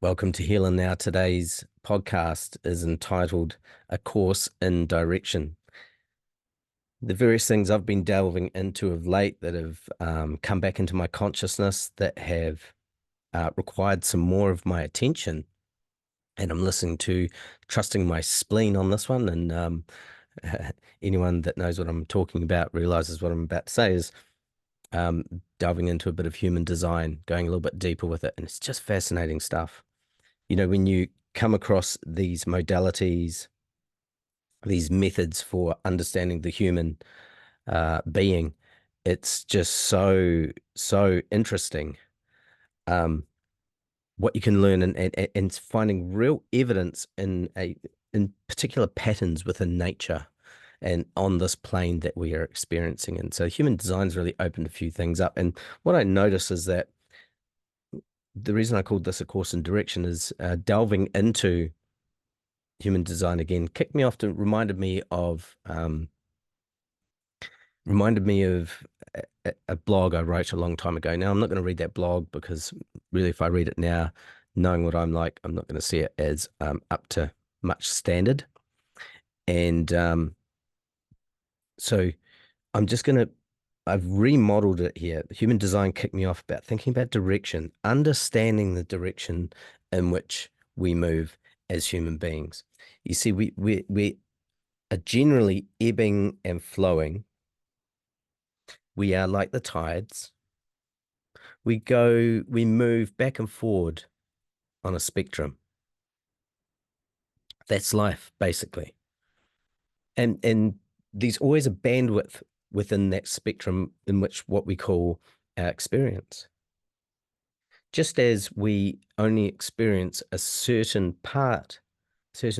Welcome to Healing Now. Today's podcast is entitled A Course in Direction. The various things I've been delving into of late that have come back into my consciousness that have required some more of my attention. And I'm listening to Trusting My Spleen on this one. And anyone that knows what I'm talking about realizes what I'm about to say is delving into a bit of human design, going a little bit deeper with it. And it's just fascinating stuff. When you come across these modalities, these methods for understanding the human being, it's just so interesting what you can learn and finding real evidence in particular patterns within nature and on this plane that we are experiencing. And so human design's really opened a few things up. And what I notice is that the reason I called this A Course in Direction is delving into human design again kicked me off to reminded me of a blog I wrote a long time ago. Now I'm not going to read that blog because really if I read it now, knowing what I'm like, I'm not going to see it as up to much standard. And so I'm just going to I've remodeled it here. Human design kicked me off about thinking about direction, understanding the direction in which we move as human beings. You see, we are generally ebbing and flowing. We are like the tides. We move back and forward on a spectrum. That's life, basically. And there's always a bandwidth within that spectrum in which what we call our experience. Just as we only experience a certain part of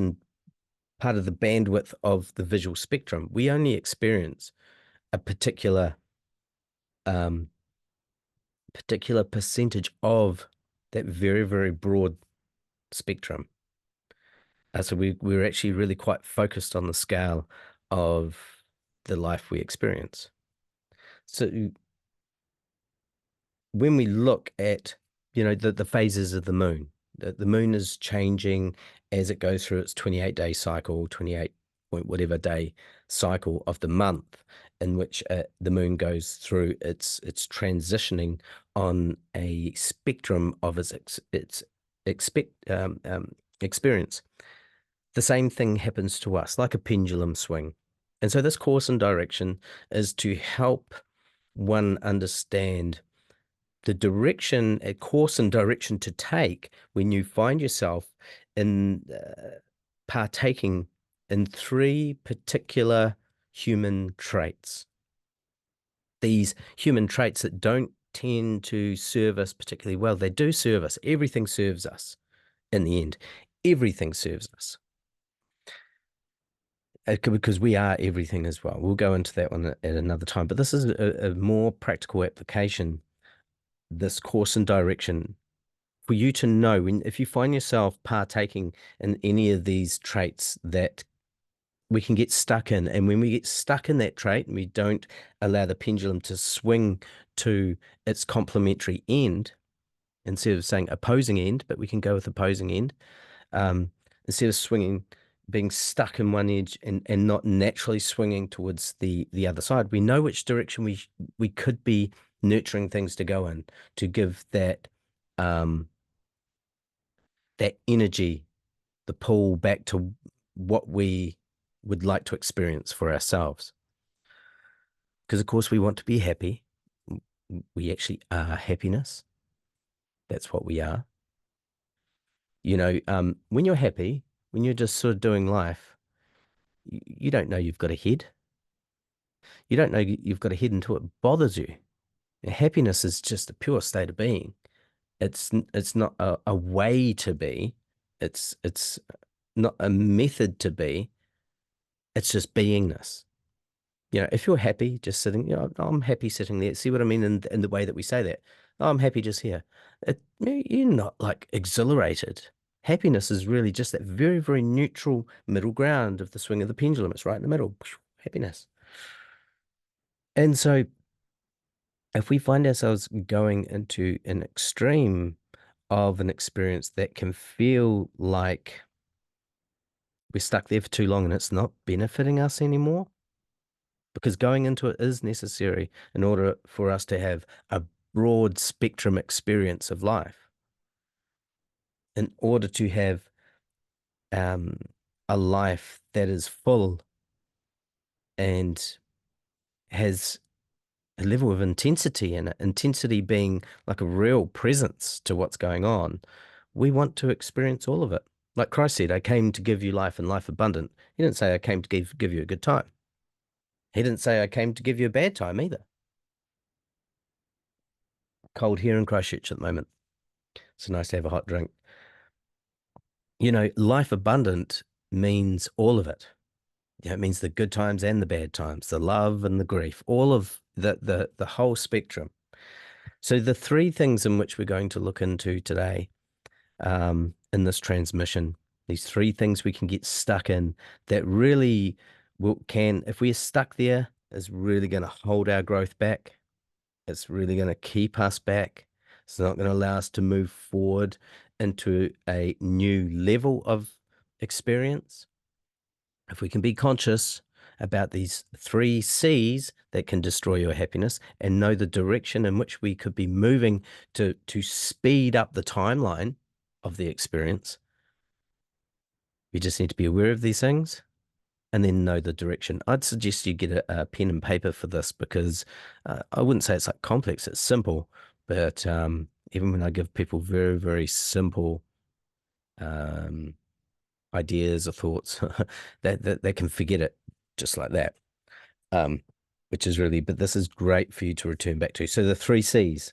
the bandwidth of the visual spectrum, we only experience a particular percentage of that very, very broad spectrum. So we're actually really quite focused on the scale of the life we experience. So when we look at, the phases of the moon, the moon is changing as it goes through its 28-day cycle, 28 point whatever day cycle of the month in which the moon goes through its transitioning on a spectrum of its experience. The same thing happens to us, like a pendulum swing. And so this course and direction is to help one understand the direction, a course and direction to take when you find yourself in partaking in three particular human traits. These human traits that don't tend to serve us particularly well. They do serve us. Everything serves us in the end. Everything serves us. Because we are everything as well. We'll go into that one at another time. But this is a more practical application, this course and direction, for you to know if you find yourself partaking in any of these traits that we can get stuck in. And when we get stuck in that trait and we don't allow the pendulum to swing to its complementary end, instead of saying opposing end, but we can go with opposing end, instead of being stuck in one edge and not naturally swinging towards the other side, we know which direction we could be nurturing things to go in to give that that energy, the pull back to what we would like to experience for ourselves. Because of course we want to be happy. We actually are happiness. That's what we are. When you're happy, when you're just sort of doing life, you don't know you've got a head. You don't know you've got a head until it bothers you. Happiness is just a pure state of being. It's not a way to be. It's not a method to be. It's just beingness. If you're happy just sitting, I'm happy sitting there. See what I mean in the way that we say that? Oh, I'm happy just here. You're not like exhilarated. Happiness is really just that very, very neutral middle ground of the swing of the pendulum. It's right in the middle. Happiness. And so if we find ourselves going into an extreme of an experience that can feel like we're stuck there for too long and it's not benefiting us anymore. Because going into it is necessary in order for us to have a broad spectrum experience of life, in order to have um, a life that is full and has a level of intensity in it, intensity being like a real presence to what's going on. We want to experience all of it. Like Christ said, I came to give you life and life abundant. He didn't say I came to give you a good time. He didn't say I came to give you a bad time either. Cold here in Christchurch at the moment. It's nice to have a hot drink. You know, life abundant means all of it. You know, it means the good times and the bad times, the love and the grief, all of the whole spectrum. So the three things in which we're going to look into today, in this transmission, these three things we can get stuck in that really if we're stuck there, is really going to hold our growth back. It's really going to keep us back. It's not going to allow us to move forward into a new level of experience. If we can be conscious about these three C's that can destroy your happiness and know the direction in which we could be moving to speed up the timeline of the experience, we just need to be aware of these things and then know the direction. I'd suggest you get a pen and paper for this because I wouldn't say it's like complex, it's simple, but even when I give people very, very simple ideas or thoughts, that they can forget it just like that. Which is really, but this is great for you to return back to. So the three C's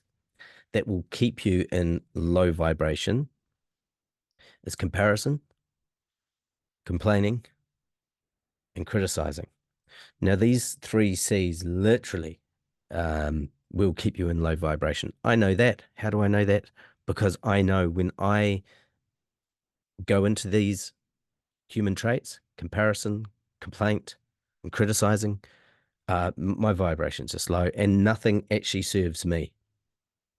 that will keep you in low vibration is comparison, complaining, and criticizing. Now, these three C's literally will keep you in low vibration. I know that. How do I know that? Because I know when I go into these human traits, comparison, complaint, and criticizing, my vibrations are low and nothing actually serves me.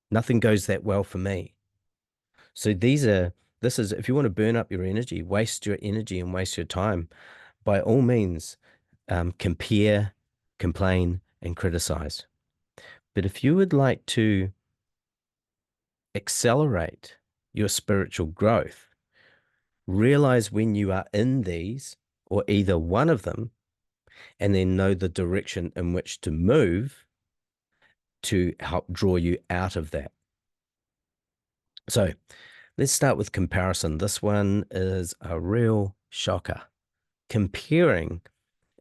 Nothing goes that well for me. So this is, if you want to burn up your energy, waste your energy and waste your time, by all means, compare, complain, and criticize. But if you would like to accelerate your spiritual growth, realize when you are in these or either one of them, and then know the direction in which to move to help draw you out of that. So let's start with comparison. This one is a real shocker. Comparing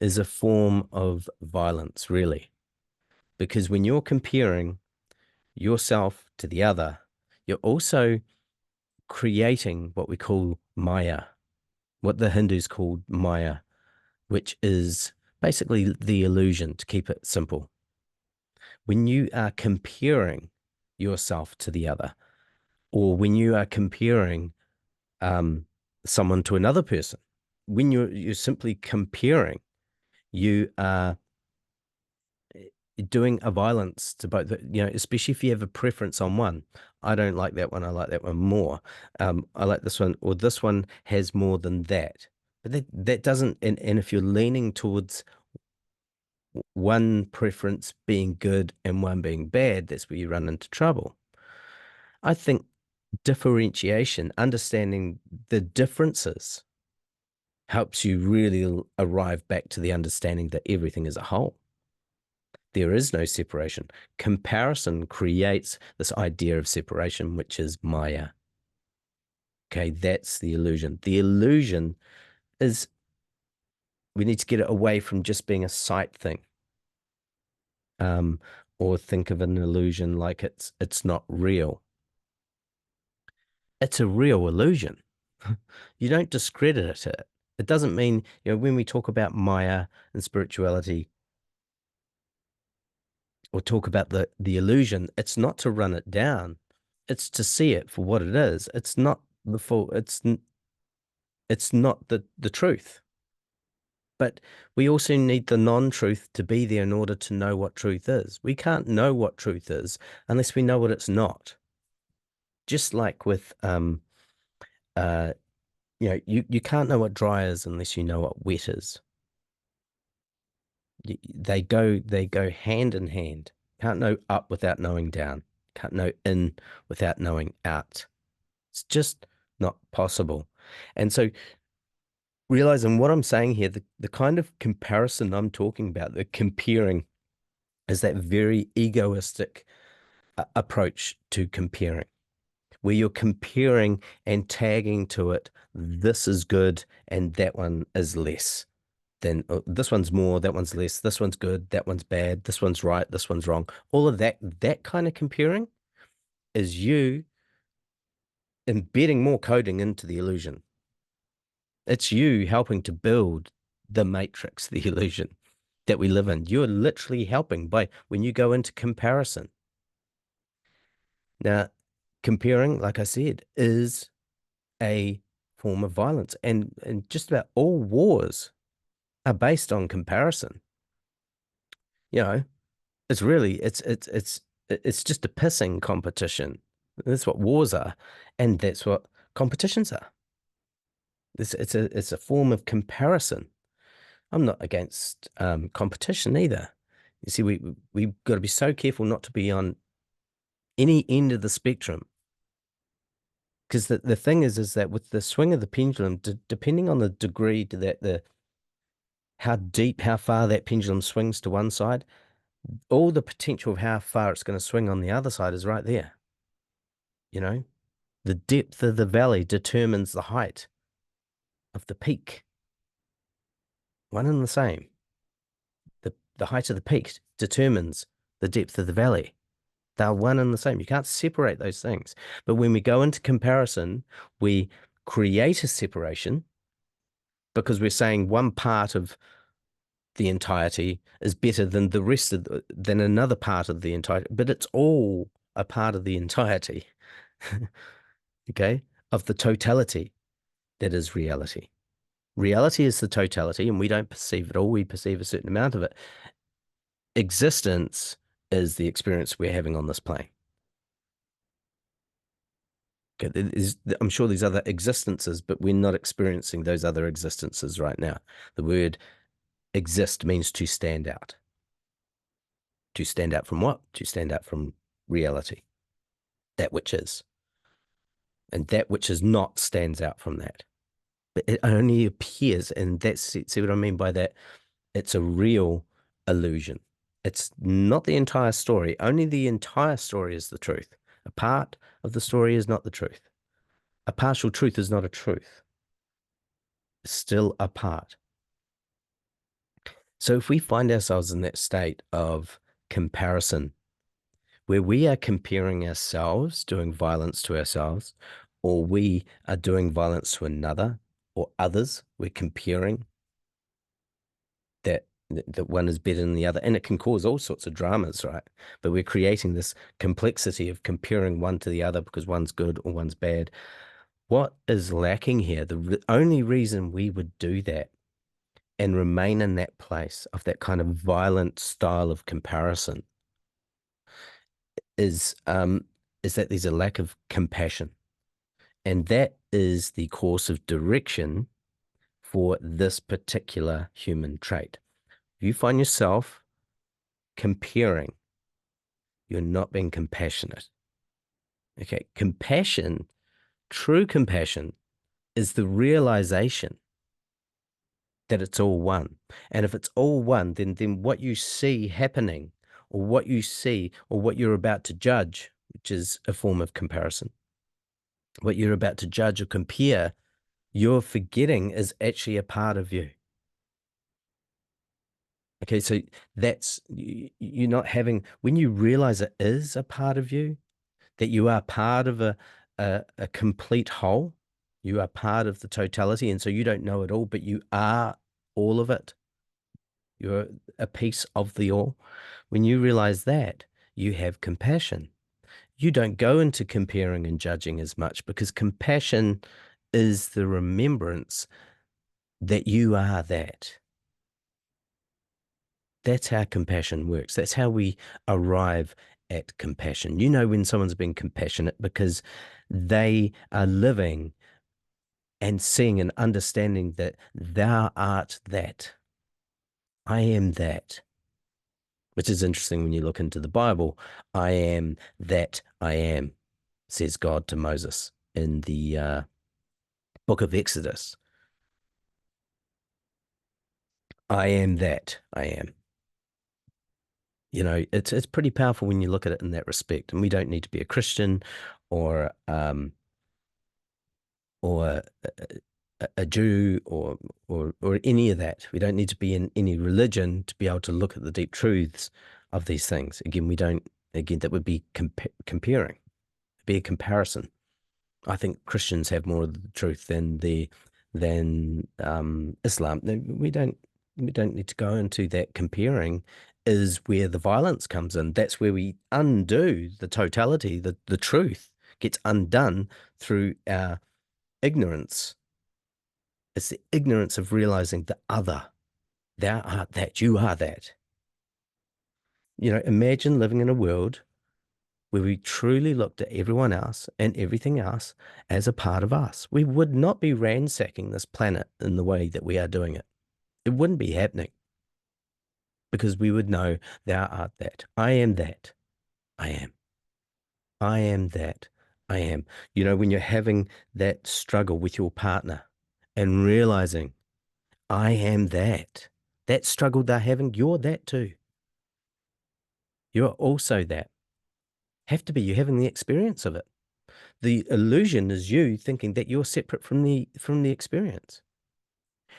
is a form of violence, really, because when you're comparing yourself to the other, you're also creating what we call Maya, what the Hindus called Maya, which is basically the illusion, to keep it simple. When you are comparing yourself to the other, or when you are comparing someone to another person, when you're simply comparing, you are doing a violence to both, you know, especially if you have a preference on one. I don't like that one. I like that one more. I like this one, or this one has more than that. But that doesn't, and if you're leaning towards one preference being good and one being bad, that's where you run into trouble. I think differentiation, understanding the differences, helps you really arrive back to the understanding that everything is a whole. There is no separation. Comparison creates this idea of separation, which is Maya. Okay, that's the illusion. The illusion is we need to get it away from just being a sight thing. Or think of an illusion like it's not real. It's a real illusion. You don't discredit it. It doesn't mean, you know, when we talk about Maya and spirituality, or talk about the illusion, it's not to run it down. It's to see it for what it is. It's not the full, it's not the truth. But we also need the non-truth to be there in order to know what truth is. We can't know what truth is unless we know what it's not. just like with uh you can't know what dry is unless you know what wet is. They go hand in hand. Can't know up without knowing down. Can't know in without knowing out. It's just not possible. And so realizing what I'm saying here, the kind of comparison I'm talking about, the comparing, is that very egoistic approach to comparing, where you're comparing and tagging to it, this is good and that one is less. Then this one's more, that one's less, this one's good, that one's bad, this one's right, this one's wrong. All of that kind of comparing is you embedding more coding into the illusion. It's you helping to build the matrix, the illusion that we live in. You're literally helping by when you go into comparison. Now, comparing, like I said, is a form of violence, and just about all wars are based on comparison. You know, it's just a pissing competition. That's what wars are, and that's what competitions are. It's a form of comparison. I'm not against competition either. You see, we've got to be so careful not to be on any end of the spectrum, because the thing is that with the swing of the pendulum, depending on the degree to that how deep, how far that pendulum swings to one side, all the potential of how far it's going to swing on the other side is right there. You know, the depth of the valley determines the height of the peak. One and the same. The height of the peak determines the depth of the valley. They're one and the same. You can't separate those things. But when we go into comparison, we create a separation because we're saying one part of the entirety is better than the rest of than another part of the entirety, but it's all a part of the entirety, okay, of the totality that is reality. Reality is the totality, and we don't perceive it all. We perceive a certain amount of it. Existence is the experience we're having on this plane. Okay, I'm sure there's other existences, but we're not experiencing those other existences right now. The word exist means to stand out. To stand out from what? To stand out from reality, that which is. And that which is not stands out from that. But it only appears, and that's, see what I mean by that? It's a real illusion. It's not the entire story. Only the entire story is the truth. A part of the story is not the truth. A partial truth is not a truth. It's still a part. So if we find ourselves in that state of comparison, where we are comparing ourselves, doing violence to ourselves, or we are doing violence to another or others, we're comparing that one is better than the other, and it can cause all sorts of dramas, right? But we're creating this complexity of comparing one to the other because one's good or one's bad. What is lacking here? The only reason we would do that and remain in that place of that kind of violent style of comparison is that there's a lack of compassion. And that is the course of direction for this particular human trait. If you find yourself comparing, you're not being compassionate. Okay, compassion, true compassion, is the realization that it's all one. And if it's all one, then what you see happening, or what you see, or what you're about to judge, which is a form of comparison, what you're about to judge or compare, you're forgetting is actually a part of you. Okay, so that's you're not having, when you realize it is a part of you, that you are part of a complete whole, you are part of the totality, and so you don't know it all, but you are all of it. You're a piece of the all. When you realize that, you have compassion. You don't go into comparing and judging as much because compassion is the remembrance that you are that. That's how compassion works. That's how we arrive at compassion. You know when someone's being compassionate because they are living and seeing and understanding that thou art that. I am that. Which is interesting when you look into the Bible. I am that I am, says God to Moses in the book of Exodus. I am that I am. You know, it's pretty powerful when you look at it in that respect. And we don't need to be a Christian or or a Jew or any of that. We don't need to be in any religion to be able to look at the deep truths of these things. Again, we don't. Again, that would be comparing, be a comparison. I think Christians have more of the truth than Islam. We don't need to go into that. Comparing is where the violence comes in. That's where we undo the totality. The truth gets undone through our ignorance. It's the ignorance of realizing the other. Thou art that, you are that. You know, imagine living in a world where we truly looked at everyone else and everything else as a part of us. We would not be ransacking this planet in the way that we are doing it. It wouldn't be happening because we would know thou art that. I am that. I am. I am that. I am. You know, when you're having that struggle with your partner and realizing I am that, that struggle they're having, you're that too. You're also that. Have to be. You're having the experience of it. The illusion is you thinking that you're separate from the experience.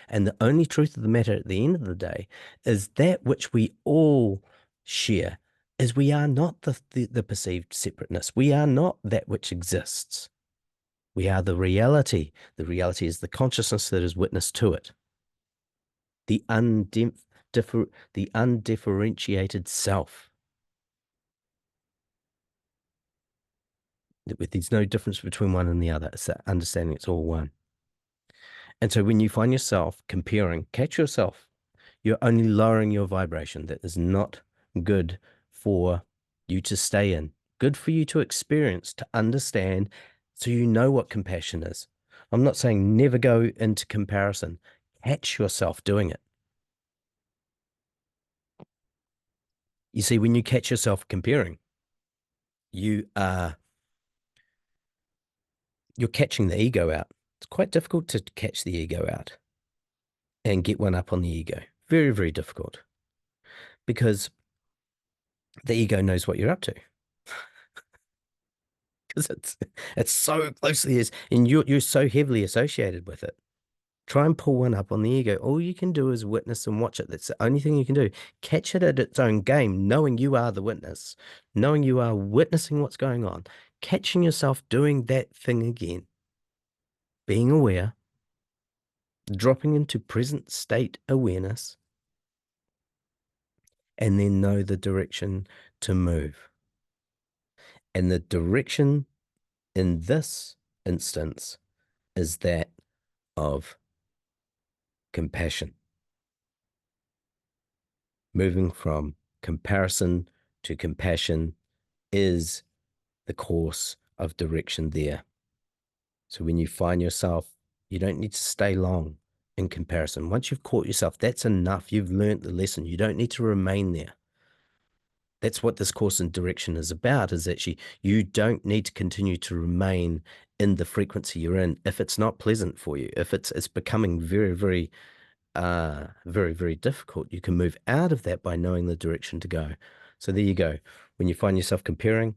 And the only truth of the matter at the end of the day is that which we all share is we are not the perceived separateness. We are not that which exists. We are the reality. The reality is the consciousness that is witness to it. The the undifferentiated self. There's no difference between one and the other. It's that understanding it's all one. And so when you find yourself comparing, catch yourself. You're only lowering your vibration. That is not good for you to stay in, good for you to experience, to understand, so you know what compassion is. I'm not saying never go into comparison. Catch yourself doing it. You see, when you catch yourself comparing, you're catching the ego out. It's quite difficult to catch the ego out and get one up on the ego. Very, very difficult because the ego knows what you're up to. Because it's so closely is, and you're so heavily associated with it. Try and pull one up on the ego. All you can do is witness and watch it. That's the only thing you can do. Catch it at its own game, knowing you are the witness, knowing you are witnessing what's going on, catching yourself doing that thing again, being aware, dropping into present state awareness, and then know the direction to move. And the direction in this instance is that of compassion. Moving from comparison to compassion is the course of direction there. So when you find yourself, you don't need to stay long in comparison. Once you've caught yourself, that's enough. You've learned the lesson. You don't need to remain there. That's what this course in direction is about, is actually you don't need to continue to remain in the frequency you're in if it's not pleasant for you, if it's becoming very, very very, very difficult. You can move out of that by knowing the direction to go. So there you go. When you find yourself comparing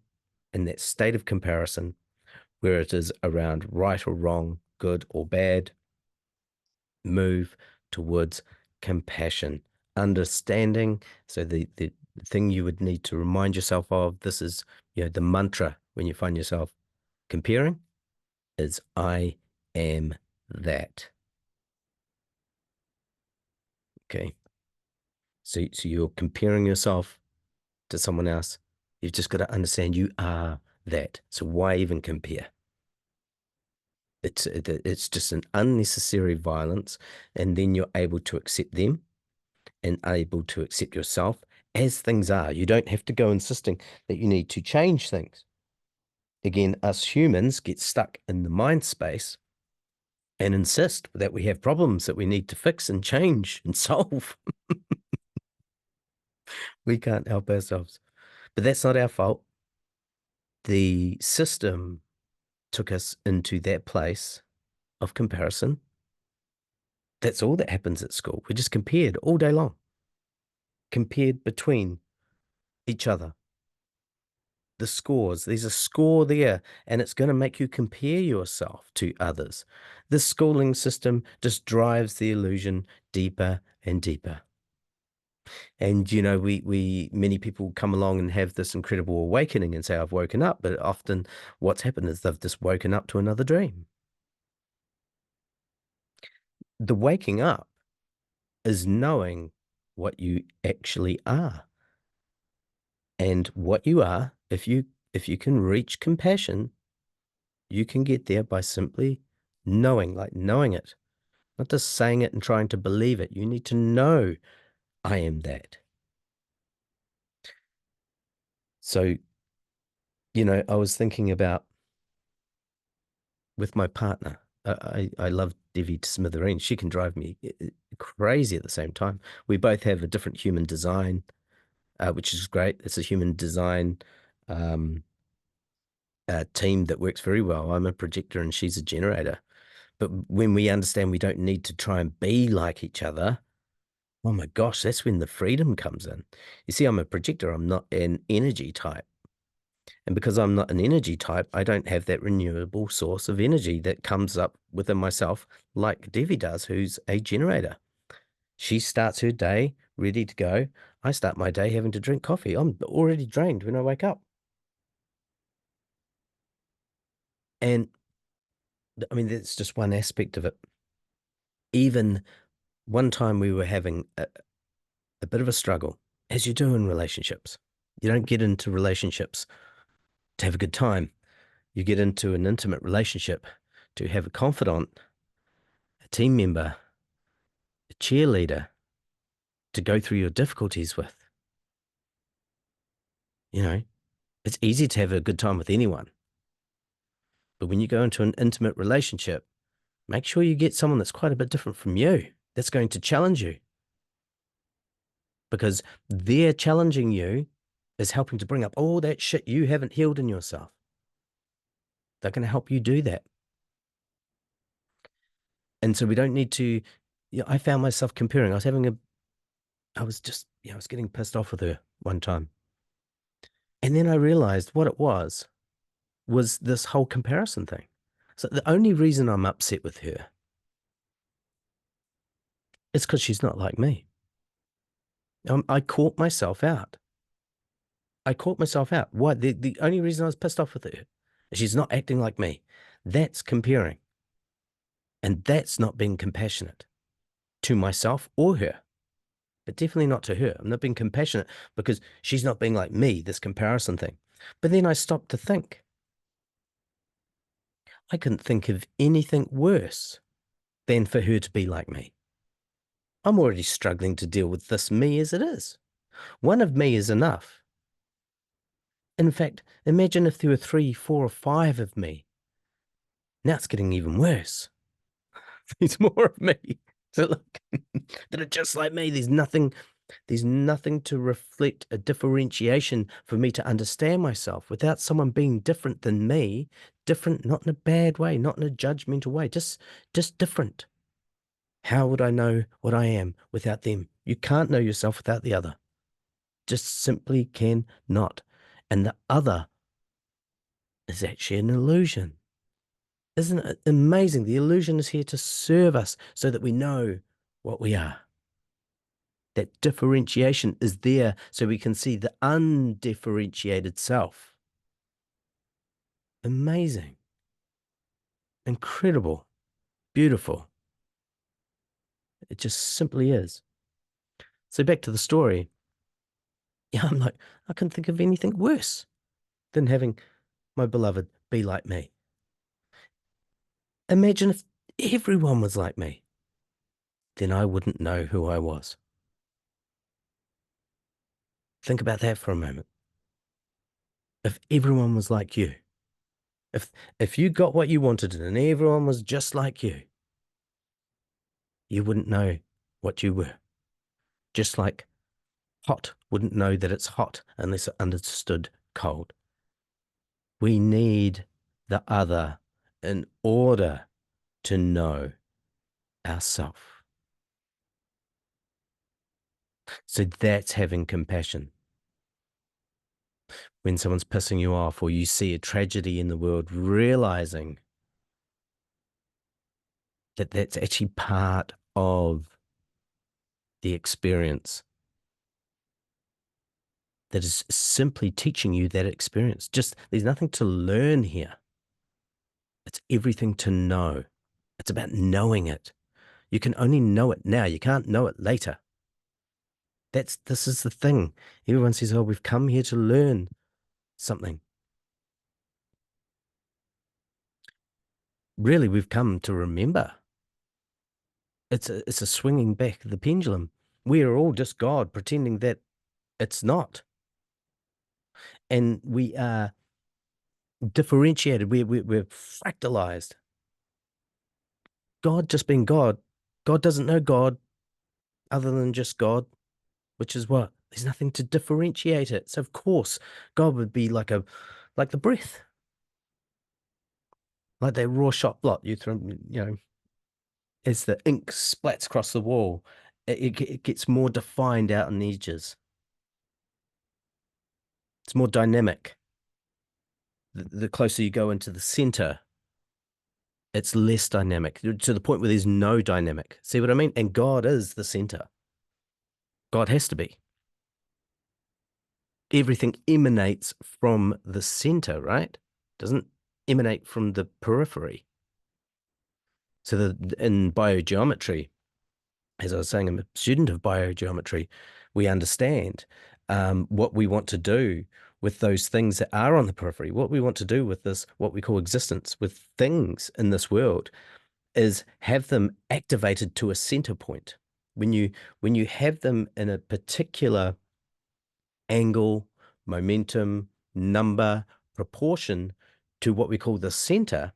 in that state of comparison, where it is around right or wrong, good or bad, move towards compassion, understanding. So the thing you would need to remind yourself of, this is, the mantra when you find yourself comparing is I am that. Okay. So you're comparing yourself to someone else. You've just got to understand you are that. So why even compare? It's just an unnecessary violence, and then you're able to accept them and able to accept yourself as things are. You don't have to go insisting that you need to change things. Again, us humans get stuck in the mind space and insist that we have problems that we need to fix and change and solve. We can't help ourselves. But that's not our fault. The system took us into that place of comparison. That's all that happens at school. We're just compared all day long, compared between each other. The scores, there's a score there, and it's going to make you compare yourself to others. The schooling system just drives the illusion deeper and deeper. And many people come along and have this incredible awakening and say, I've woken up, but often what's happened is they've just woken up to another dream. The waking up is knowing what you actually are. And what you are, if you can reach compassion, you can get there by simply knowing, like knowing it, not just saying it and trying to believe it. You need to know I am that. So, I was thinking about with my partner. I love Devi to smithereens. She can drive me crazy at the same time. We both have a different human design, which is great. It's a human design um, team that works very well. I'm a projector and she's a generator. But when we understand we don't need to try and be like each other, oh my gosh, that's when the freedom comes in. You see, I'm a projector. I'm not an energy type. And because I'm not an energy type, I don't have that renewable source of energy that comes up within myself like Devi does, who's a generator. She starts her day ready to go. I start my day having to drink coffee. I'm already drained when I wake up. And I mean, that's just one aspect of it. Even one time we were having a bit of a struggle, as you do in relationships. You don't get into relationships to have a good time. You get into an intimate relationship to have a confidant, a team member, a cheerleader to go through your difficulties with. You know, it's easy to have a good time with anyone. But when you go into an intimate relationship, make sure you get someone that's quite a bit different from you, that's going to challenge you. Because their challenging you is helping to bring up all that shit you haven't healed in yourself. They're going to help you do that. And so we don't need to, I found myself comparing. I was just, I was getting pissed off with her one time. And then I realized what it was this whole comparison thing. So the only reason I'm upset with her is because she's not like me. I caught myself out. I caught myself out. Why? The only reason I was pissed off with her is she's not acting like me. That's comparing. And that's not being compassionate to myself or her, but definitely not to her. I'm not being compassionate because she's not being like me, this comparison thing. But then I stopped to think. I couldn't think of anything worse than for her to be like me. I'm already struggling to deal with this me as it is. One of me is enough. In fact, imagine if there were 3, 4, or 5 of me. Now it's getting even worse. There's more of me. So look, that are just like me. There's nothing to reflect a differentiation for me to understand myself without someone being different than me. Different, not in a bad way, not in a judgmental way, just different. How would I know what I am without them? You can't know yourself without the other. Just simply cannot. And the other is actually an illusion. Isn't it amazing? The illusion is here to serve us so that we know what we are. That differentiation is there so we can see the undifferentiated self. Amazing. Incredible. Beautiful. It just simply is. So back to the story. Yeah, I'm like, I couldn't think of anything worse than having my beloved be like me. Imagine if everyone was like me. Then I wouldn't know who I was. Think about that for a moment. If everyone was like you, if if you got what you wanted and everyone was just like you wouldn't know what you were. Just like hot wouldn't know that it's hot unless it understood cold. We need the other in order to know ourself. So that's having compassion. When someone's pissing you off or you see a tragedy in the world, realizing that that's actually part of the experience, that is simply teaching you that experience. Just there's nothing to learn here. It's everything to know. It's about knowing it. You can only know it now. You can't know it later. This is the thing. Everyone says, "Oh, we've come here to learn something." Really, we've come to remember. It's a swinging back of the pendulum. We are all just God pretending that it's not. And we are differentiated. We're fractalized. God just being God. God doesn't know God other than just God, which is what? There's nothing to differentiate it. So of course, God would be like the breath, like that raw shot blot you throw, as the ink splats across the wall, it gets more defined out on the edges. It's more dynamic. The closer you go into the center, it's less dynamic to the point where there's no dynamic. See what I mean? And God is the center. God has to be. Everything emanates from the center, right? Doesn't emanate from the periphery. So in biogeometry, as I was saying, I'm a student of biogeometry, we understand what we want to do with those things that are on the periphery, what we want to do with this, what we call existence, with things in this world, is have them activated to a center point. When you have them in a particular angle, momentum, number, proportion to what we call the center,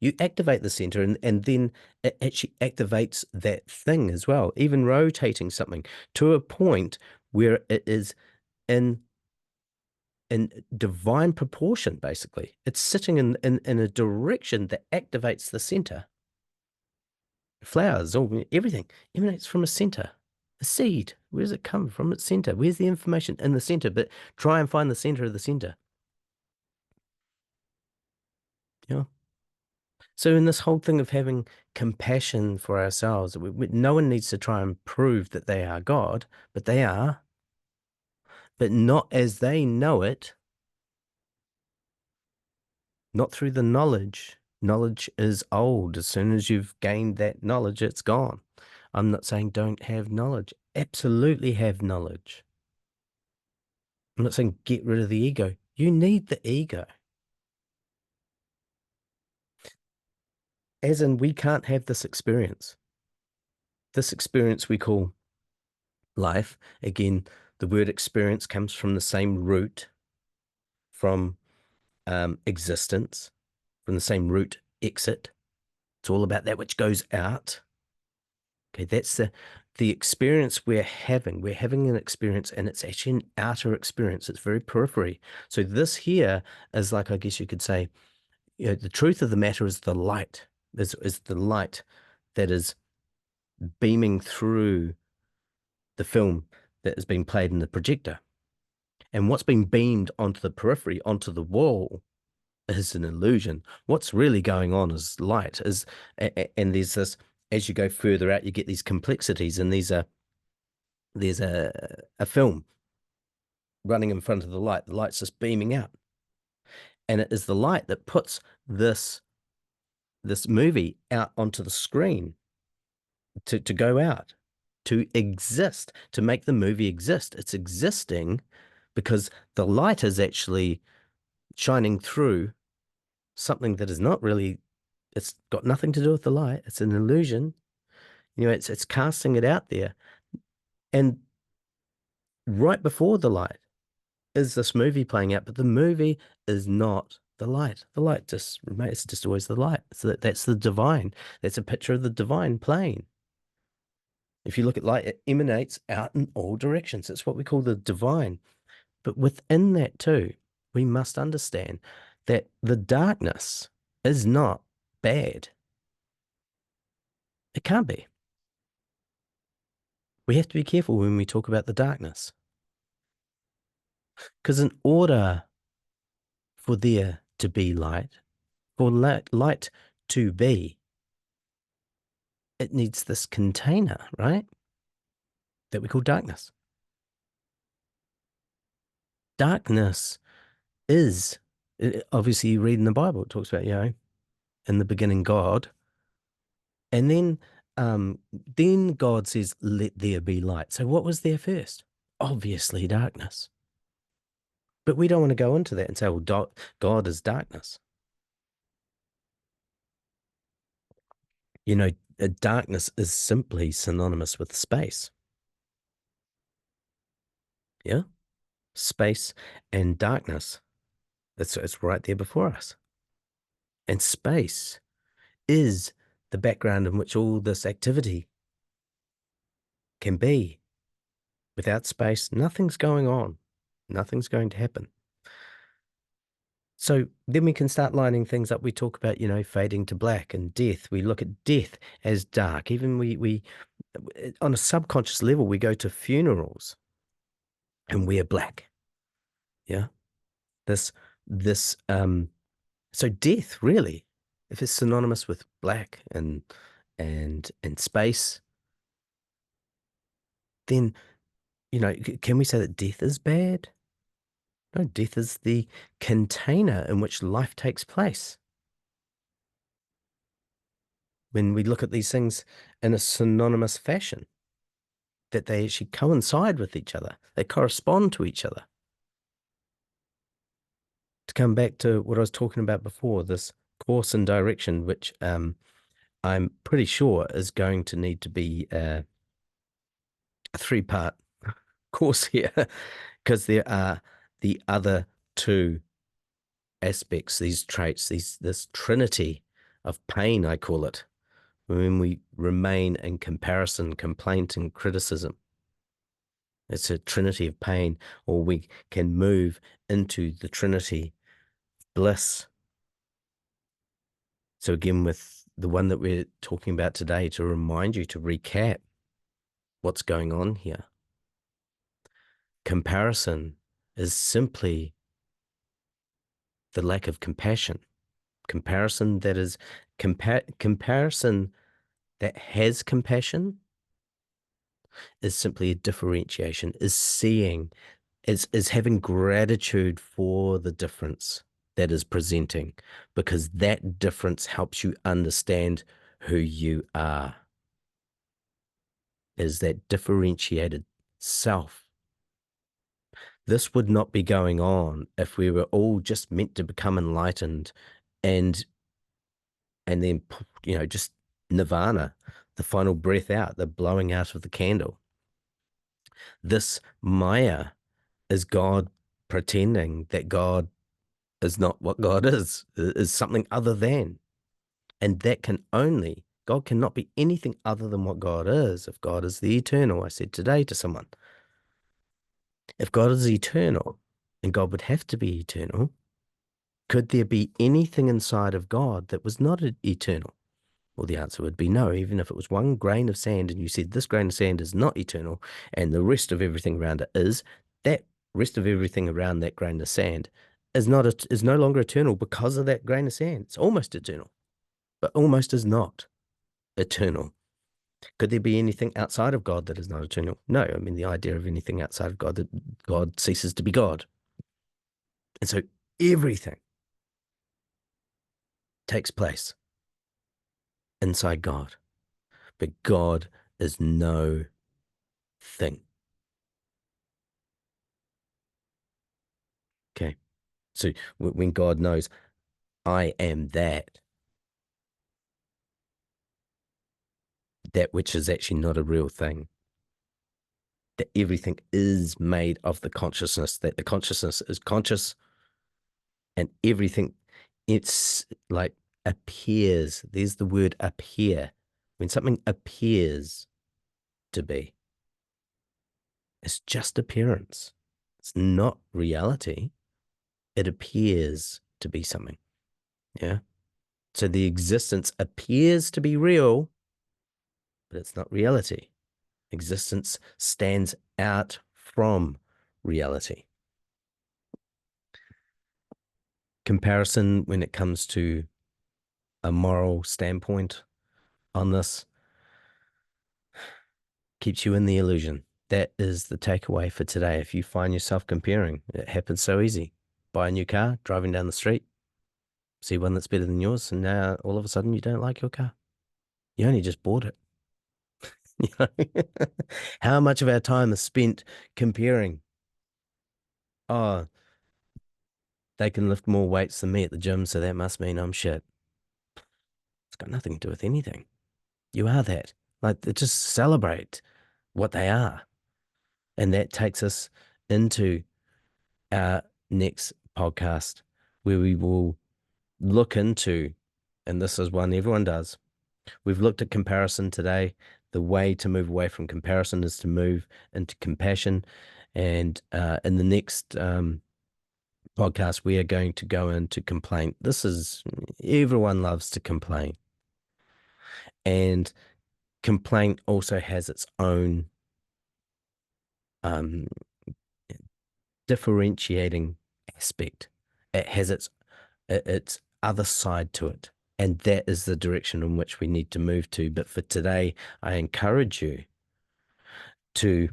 you activate the center and then it actually activates that thing as well, even rotating something to a point where it is in divine proportion, basically. It's sitting in a direction that activates the center. Flowers, or everything emanates from a center. A seed, where does it come from? Its center. Where's the information in the center? But try and find the center of the center. Yeah. So in this whole thing of having compassion for ourselves, no one needs to try and prove that they are God, but they are, but not as they know it, not through the knowledge. Knowledge is old. As soon as you've gained that knowledge, it's gone. I'm not saying don't have knowledge. Absolutely have knowledge. I'm not saying get rid of the ego. You need the ego. As in, we can't have this experience. This experience we call life. Again, the word experience comes from the same root from existence, from the same root exit. It's all about that which goes out. Okay, that's the experience we're having. We're having an experience, and it's actually an outer experience. It's very periphery. So this here is like, I guess you could say, the truth of the matter is the light, is the light that is beaming through the film that is being played in the projector. And what's being beamed onto the periphery, onto the wall, is an illusion. What's really going on is light. And there's this, as you go further out, you get these complexities, and there's a film running in front of the light. The light's just beaming out. And it is the light that puts this movie out onto the screen to go out, to exist, to make the movie exist. It's existing because the light is actually shining through something that is not really, it's got nothing to do with the light. It's an illusion. It's casting it out there. And right before the light, is this movie playing out, but the movie is not the light. The light just remains, it's just always the light. So that's the divine. That's a picture of the divine plane. If you look at light, it emanates out in all directions. It's what we call the divine. But within that too, we must understand that the darkness is not bad. It can't be. We have to be careful when we talk about the darkness. Because in order for there to be light, for light to be, it needs this container, right? That we call darkness. Darkness is, obviously, you read in the Bible, it talks about, in the beginning, God. And then God says, let there be light. So what was there first? Obviously, darkness. But we don't want to go into that and say, well, God is darkness. Darkness is simply synonymous with space. Yeah? Space and darkness. It's right there before us. And space is the background in which all this activity can be. Without space, nothing's going on. Nothing's going to happen. So then we can start lining things up. We talk about, fading to black and death. We look at death as dark. Even we on a subconscious level, we go to funerals and wear black. Yeah. This so death really, if it's synonymous with black and space, then, can we say that death is bad? No, death is the container in which life takes place. When we look at these things in a synonymous fashion, that they actually coincide with each other, they correspond to each other. To come back to what I was talking about before, this course and direction, which I'm pretty sure is going to need to be a three-part course here, because there are the other two aspects, these traits, this trinity of pain, I call it, when we remain in comparison, complaint, and criticism. It's a trinity of pain, or we can move into the trinity of bliss. So again, with the one that we're talking about today, to remind you, to recap what's going on here. Comparison is simply the lack of compassion. Comparison that is comparison that has compassion is simply a differentiation, is seeing, is having gratitude for the difference that is presenting, because that difference helps you understand who you are. Is that differentiated self. This would not be going on if we were all just meant to become enlightened and then, just nirvana, the final breath out, the blowing out of the candle. This Maya is God pretending that God is not what God is something other than. And that God cannot be anything other than what God is. If God is the eternal, I said today to someone, if God is eternal, and God would have to be eternal, could there be anything inside of God that was not eternal? Well, the answer would be no. Even if it was one grain of sand and you said this grain of sand is not eternal and the rest of everything around it is, that rest of everything around that grain of sand is no longer eternal because of that grain of sand. It's almost eternal, but almost is not eternal. Could there be anything outside of God that is not eternal? No. I mean, the idea of anything outside of God, that God ceases to be God. And so everything takes place inside God. But God is no thing. Okay. So when God knows, I am that which is actually not a real thing. that everything is made of the consciousness, that the consciousness is conscious, and everything, it's like appears. There's the word appear. When something appears to be, it's just appearance. It's not reality. It appears to be something. Yeah. So the existence appears to be real, but it's not reality. Existence stands out from reality. Comparison, when it comes to a moral standpoint on this, keeps you in the illusion. That is the takeaway for today. If you find yourself comparing, it happens so easy. Buy a new car, driving down the street, see one that's better than yours, and now all of a sudden you don't like your car. You only just bought it. You know? How much of our time is spent comparing? Oh, they can lift more weights than me at the gym, so that must mean I'm shit. It's got nothing to do with anything. You are that. Like, just celebrate what they are. And that takes us into our next podcast, where we will look into, and this is one everyone does. We've looked at comparison today. The way to move away from comparison is to move into compassion. And in the next podcast, we are going to go into complaint. This is, everyone loves to complain. And complaint also has its own um, differentiating aspect. It has its other side to it. And that is the direction in which we need to move to. But for today, I encourage you to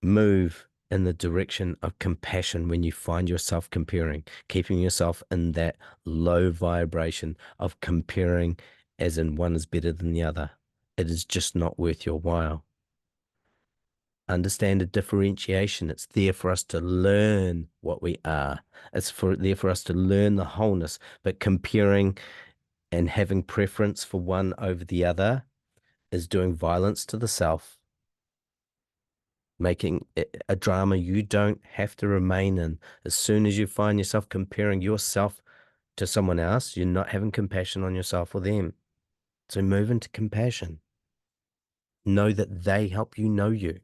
move in the direction of compassion when you find yourself comparing, keeping yourself in that low vibration of comparing, as in one is better than the other. It is just not worth your while. Understand a differentiation. It's there for us to learn what we are. There for us to learn the wholeness. But comparing and having preference for one over the other is doing violence to the self, making it a drama you don't have to remain in. As soon as you find yourself comparing yourself to someone else, you're not having compassion on yourself or them. So move into compassion. Know that they help you know you.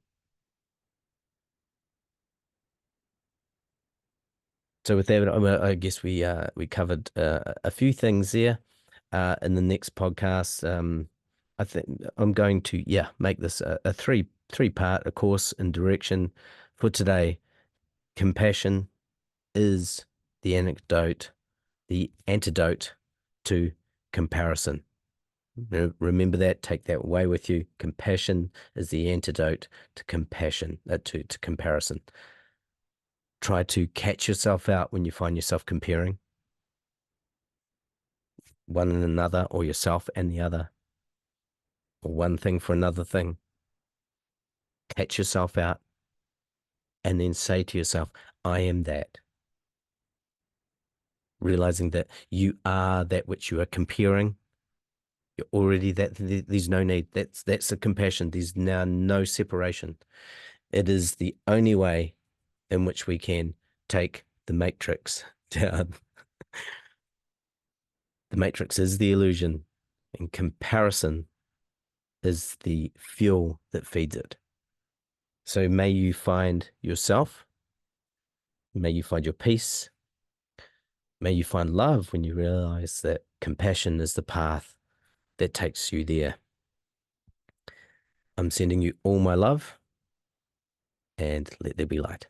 So with that, I guess we covered a few things there. In the next podcast, I think I'm going to make this a three part, a course in direction for today. Compassion is the antidote to comparison. Remember that. Take that away with you. Compassion is the antidote to to comparison. Try to catch yourself out when you find yourself comparing one and another, or yourself and the other, or one thing for another thing. Catch yourself out and then say to yourself, I am that. Realizing that you are that which you are comparing. You're already that. There's no need. That's the compassion. There's now no separation. It is the only way in which we can take the matrix down. The matrix is the illusion, and comparison is the fuel that feeds it. So may you find yourself, may you find your peace, may you find love when you realize that compassion is the path that takes you there. I'm sending you all my love, and let there be light.